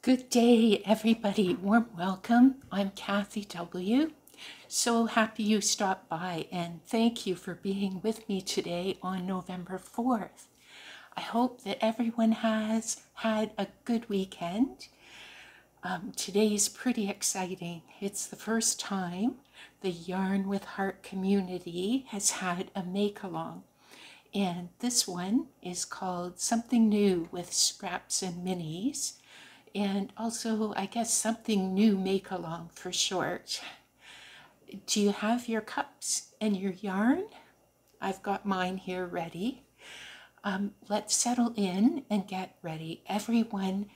Good day, everybody. Warm welcome. I'm Kathy W. So happy you stopped by, and thank you for being with me today on November 4th. I hope that everyone has had a good weekend. Today's pretty exciting. It's the first time the Yarn with Heart community has had a make-along. And this one is called Something New with Scraps and Minis. And also, I guess, Something New Make-Along for short. Do you have your cups and your yarn? I've got mine here ready. Let's settle in and get ready. Everyone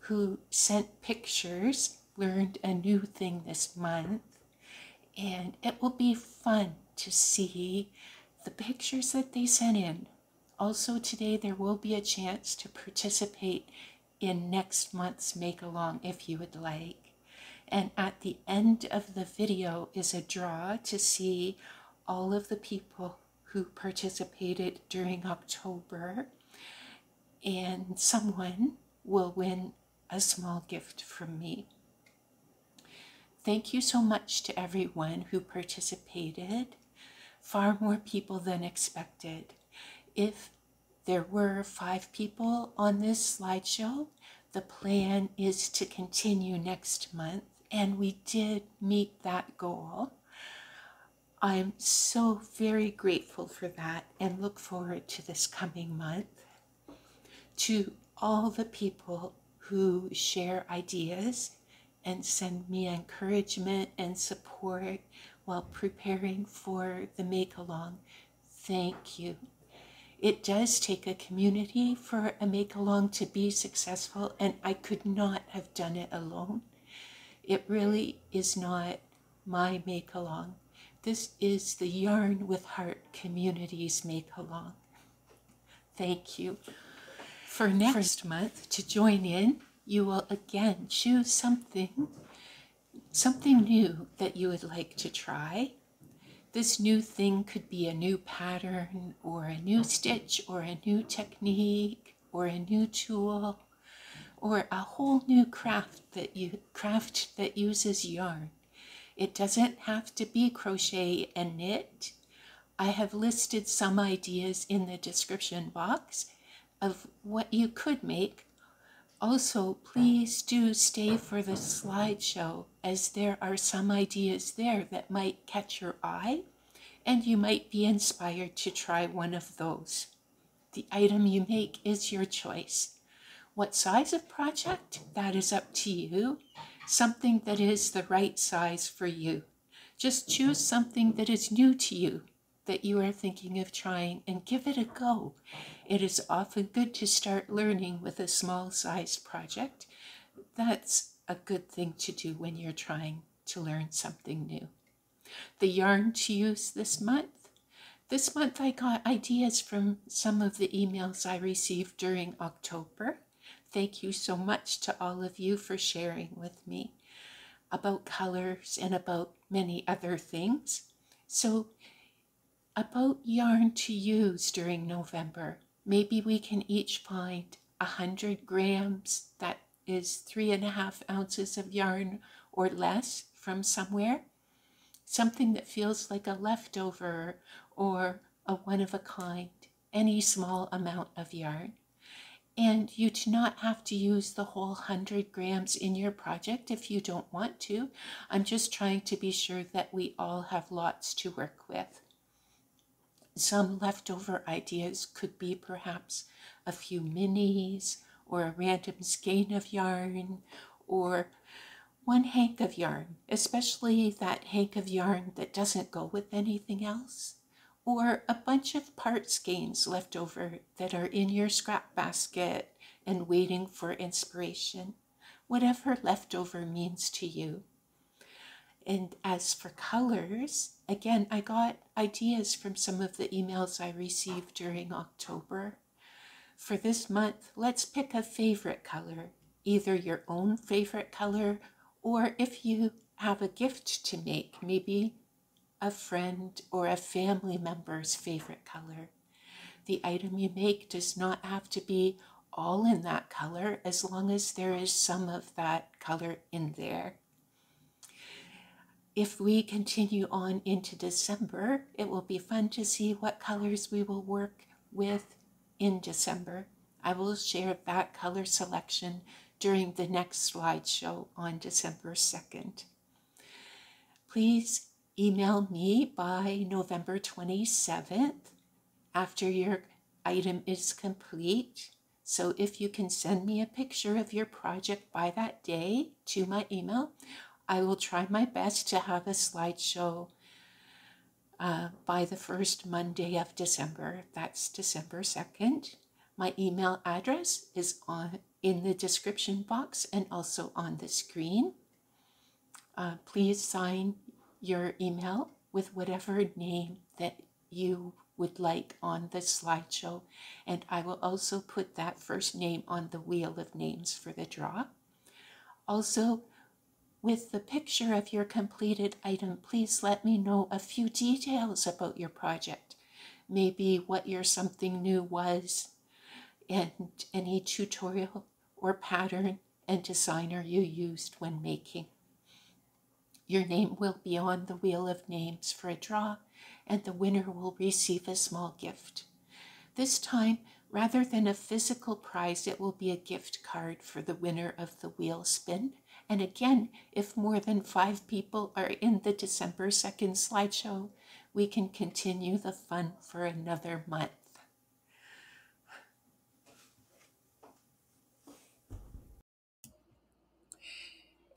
who sent pictures learned a new thing this month, and it will be fun to see the pictures that they sent in. Also today there will be a chance to participate in next month's make-along if you would like. And at the end of the video is a draw to see all of the people who participated during October, and someone will win a small gift from me. Thank you so much to everyone who participated. Far more people than expected. If there were 5 people on this slideshow, the plan is to continue next month, and we did meet that goal. I'm so very grateful for that and look forward to this coming month. To all the people who share ideas and send me encouragement and support while preparing for the make-along, thank you. It does take a community for a make-along to be successful, and I could not have done it alone. It really is not my make-along. This is the Yarn with Heart community's make-along. Thank you. For next month, to join in, you will again choose something new that you would like to try. This new thing could be a new pattern or a new stitch or a new technique or a new tool or a whole new craft that uses yarn. It doesn't have to be crochet and knit. I have listed some ideas in the description box of what you could make. Also, please do stay for the slideshow, as there are some ideas there that might catch your eye, and you might be inspired to try one of those. The item you make is your choice. What size of project? That is up to you. Something that is the right size for you. Just choose something that is new to you, that you are thinking of trying, and give it a go. It is often good to start learning with a small sized project. That's a good thing to do when you're trying to learn something new. The yarn to use this month. This month I got ideas from some of the emails I received during October. Thank you so much to all of you for sharing with me about colors and about many other things. So, about yarn to use during November. Maybe we can each find 100 grams, that is 3.5 ounces of yarn or less from somewhere. Something that feels like a leftover or a one-of-a-kind, any small amount of yarn. And you do not have to use the whole 100 grams in your project if you don't want to. I'm just trying to be sure that we all have lots to work with. Some leftover ideas could be perhaps a few minis or a random skein of yarn or one hank of yarn, especially that hank of yarn that doesn't go with anything else, or a bunch of part skeins left over that are in your scrap basket and waiting for inspiration, whatever leftover means to you. And as for colors, again, I got ideas from some of the emails I received during October. For this month, let's pick a favorite color, either your own favorite color, or if you have a gift to make, maybe a friend or a family member's favorite color. The item you make does not have to be all in that color as long as there is some of that color in there. If we continue on into December, it will be fun to see what colors we will work with in December. I will share that color selection during the next slideshow on December 2nd. Please email me by November 27th after your item is complete. So if you can send me a picture of your project by that day to my email, I will try my best to have a slideshow by the first Monday of December. That's December 2nd. My email address is in the description box and also on the screen. Please sign your email with whatever name that you would like on the slideshow, and I will also put that first name on the wheel of names for the draw. Also, with the picture of your completed item, please let me know a few details about your project. Maybe what your something new was, and any tutorial or pattern and designer you used when making. Your name will be on the wheel of names for a draw, and the winner will receive a small gift. This time, rather than a physical prize, it will be a gift card for the winner of the wheel spin. And again, if more than 5 people are in the December 2nd slideshow, we can continue the fun for another month.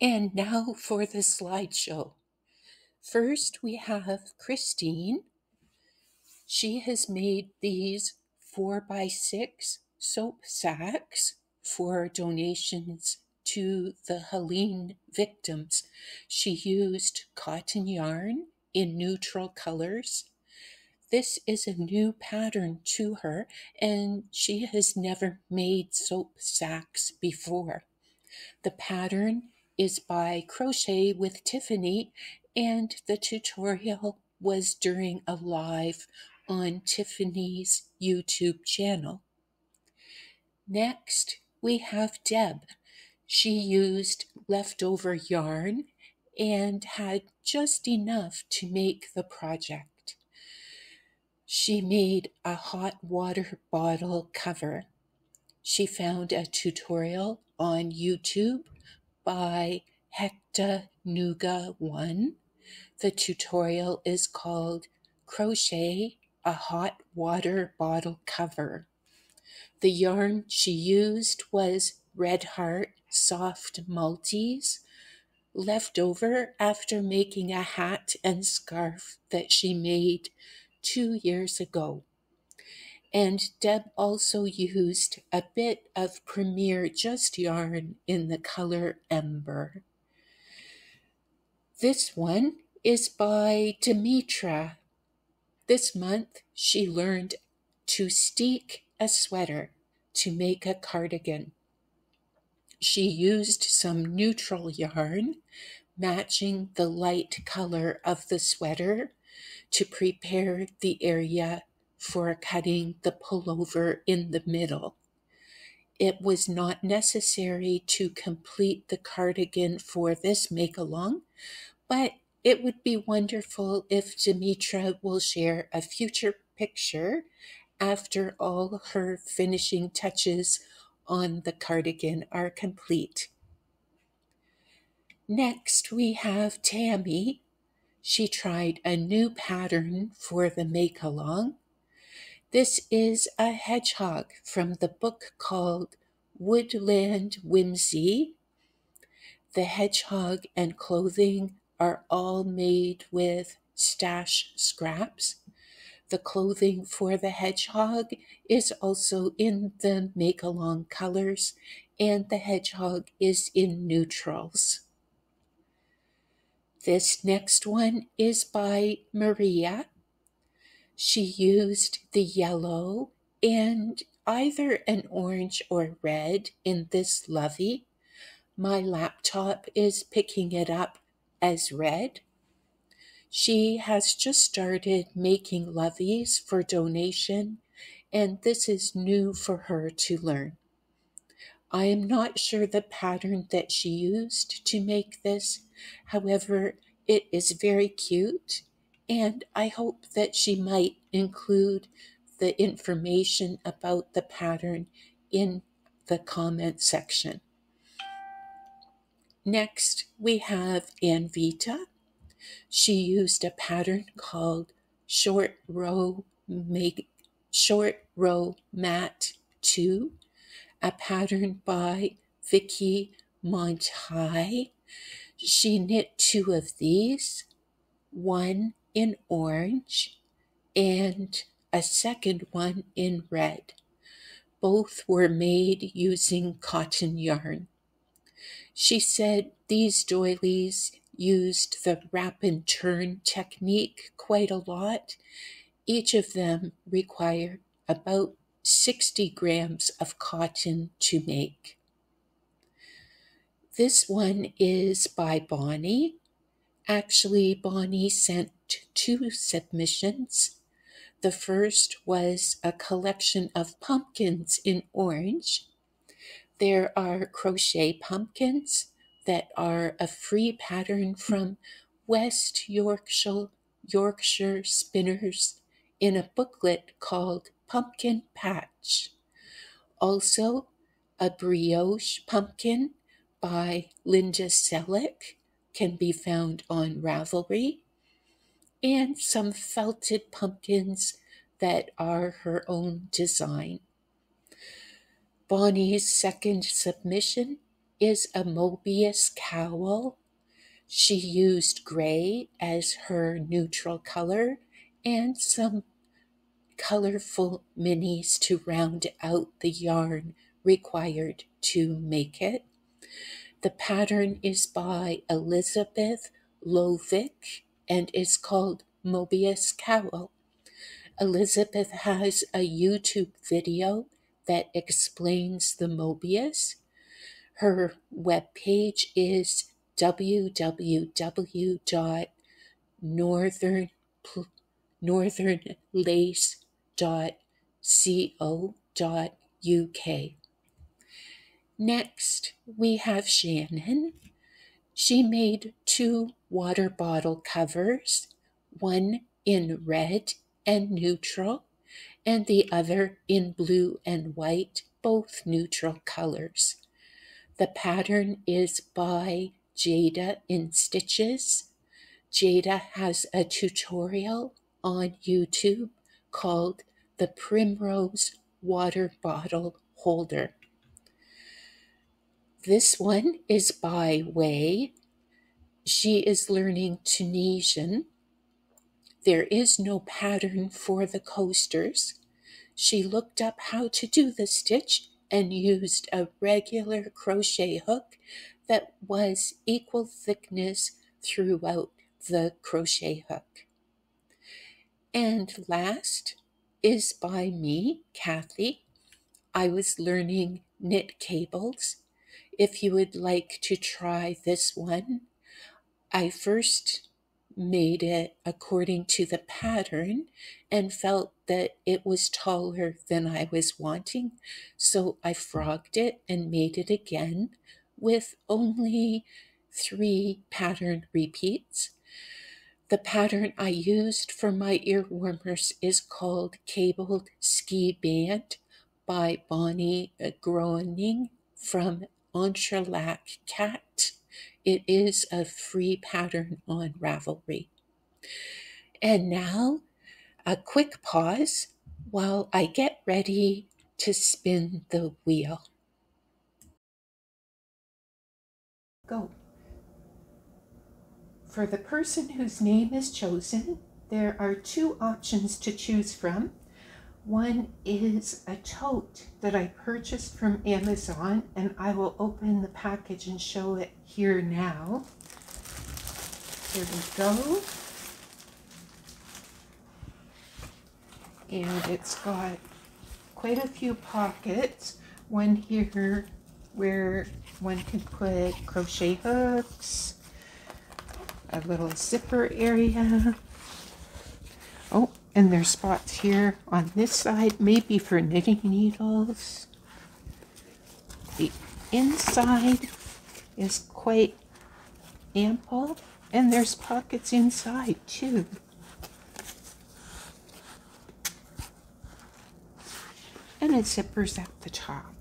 And now for the slideshow. First, we have Christine. She has made these 4x6 soap sacks for donations to the Helene victims. She used cotton yarn in neutral colors. This is a new pattern to her, and she has never made soap sacks before. The pattern is by Crochet with Tiffany, and the tutorial was during a live on Tiffany's YouTube channel. Next, we have Deb. She used leftover yarn and had just enough to make the project. She made a hot water bottle cover. She found a tutorial on YouTube by Hecta Nuga 1. The tutorial is called Crochet a Hot Water Bottle Cover. The yarn she used was Red Heart Soft Multies, left over after making a hat and scarf that she made 2 years ago. And Deb also used a bit of Premier Just yarn in the color Ember. This one is by Demetra. This month she learned to steek a sweater to make a cardigan. She used some neutral yarn matching the light color of the sweater to prepare the area for cutting the pullover in the middle. It was not necessary to complete the cardigan for this make-along, but it would be wonderful if Demetra will share a future picture after all her finishing touches on the cardigan are complete. Next, we have Tammy. She tried a new pattern for the make-along. This is a hedgehog from the book called Woodland Whimsy. The hedgehog and clothing are all made with stash scraps. The clothing for the hedgehog is also in the make-along colors, and the hedgehog is in neutrals. This next one is by Maria. She used the yellow and either an orange or red in this lovey. My laptop is picking it up as red. She has just started making loveys for donation, and this is new for her to learn. I am not sure the pattern that she used to make this. However, it is very cute, and I hope that she might include the information about the pattern in the comment section. Next, we have Anvita. She used a pattern called Short Row Mat 2, a pattern by Vicky Montai. She knit 2 of these, one in orange and a second one in red. Both were made using cotton yarn. She said these doilies used the wrap and turn technique quite a lot. Each of them required about 60 grams of cotton to make. This one is by Bonnie. Actually, Bonnie sent 2 submissions. The first was a collection of pumpkins in orange. There are crochet pumpkins that are a free pattern from West Yorkshire Spinners in a booklet called Pumpkin Patch. Also, a brioche pumpkin by Linda Selleck can be found on Ravelry, and some felted pumpkins that are her own design. Bonnie's second submission is a Mobius cowl. She used gray as her neutral color and some colorful minis to round out the yarn required to make it. The pattern is by Elizabeth Lovick and is called Mobius Cowl. Elizabeth has a YouTube video that explains the Mobius. Her webpage is www.northernlace.co.uk. Next, we have Shannon. She made 2 water bottle covers, one in red and neutral, and the other in blue and white, both neutral colors. The pattern is by Jada in Stitches. Jada has a tutorial on YouTube called the Primrose Water Bottle Holder. This one is by Wei. She is learning Tunisian. There is no pattern for the coasters. She looked up how to do the stitch and used a regular crochet hook that was equal thickness throughout the crochet hook. And last is by me, Kathy. I was learning knit cables. If you would like to try this one, I first made it according to the pattern and felt that it was taller than I was wanting, so I frogged it and made it again with only 3 pattern repeats. The pattern I used for my earwarmers is called Cabled Ski Band by Bonnie Groening from Entrelac Cat. It is a free pattern on Ravelry. And now, a quick pause while I get ready to spin the wheel. Go. For the person whose name is chosen, there are 2 options to choose from. One is a tote that I purchased from Amazon, and I will open the package and show it here now. Here we go. And it's got quite a few pockets. One here where one can put crochet hooks, a little zipper area. Oh, and there's spots here on this side, maybe for knitting needles. The inside is quite ample, and there's pockets inside too. And it zippers at the top.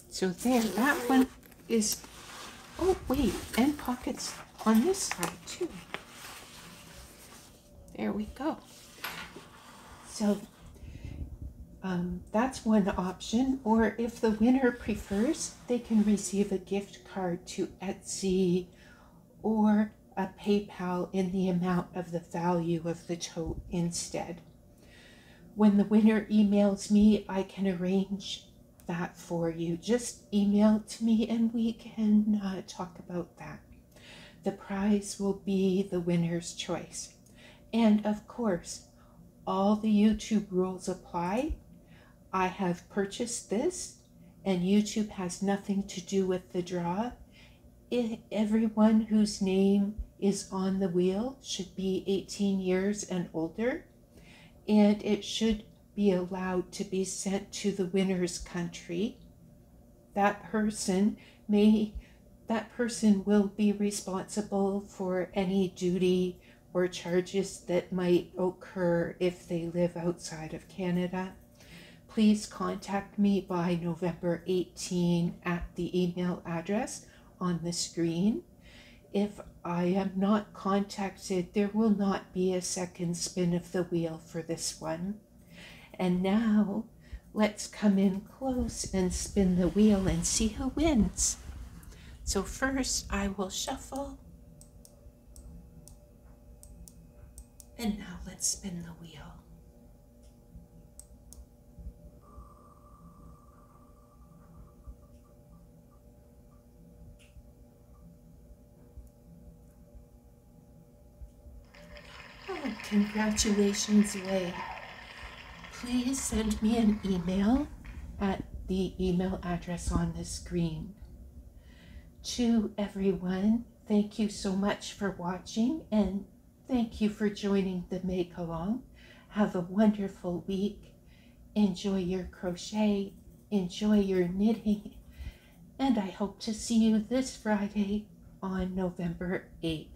So there, that one is, oh wait, and pockets on this side too. There we go. So that's one option, or if the winner prefers, they can receive a gift card to Etsy or a PayPal in the amount of the value of the tote instead. When the winner emails me, I can arrange that for you. Just email it to me and we can talk about that. The prize will be the winner's choice. And of course, all the YouTube rules apply. I have purchased this, and YouTube has nothing to do with the draw. Everyone whose name is on the wheel should be 18 years and older, and it should be allowed to be sent to the winner's country. That person will be responsible for any duty or charges that might occur if they live outside of Canada. Please contact me by November 18 at the email address on the screen. If I am not contacted, there will not be a second spin of the wheel for this one. And now, let's come in close and spin the wheel and see who wins. So first, I will shuffle. And now let's spin the wheel. Oh, congratulations, Wei. Please send me an email at the email address on the screen. To everyone, thank you so much for watching, and thank you for joining the Make Along. Have a wonderful week. Enjoy your crochet, enjoy your knitting, and I hope to see you this Friday on November 8th.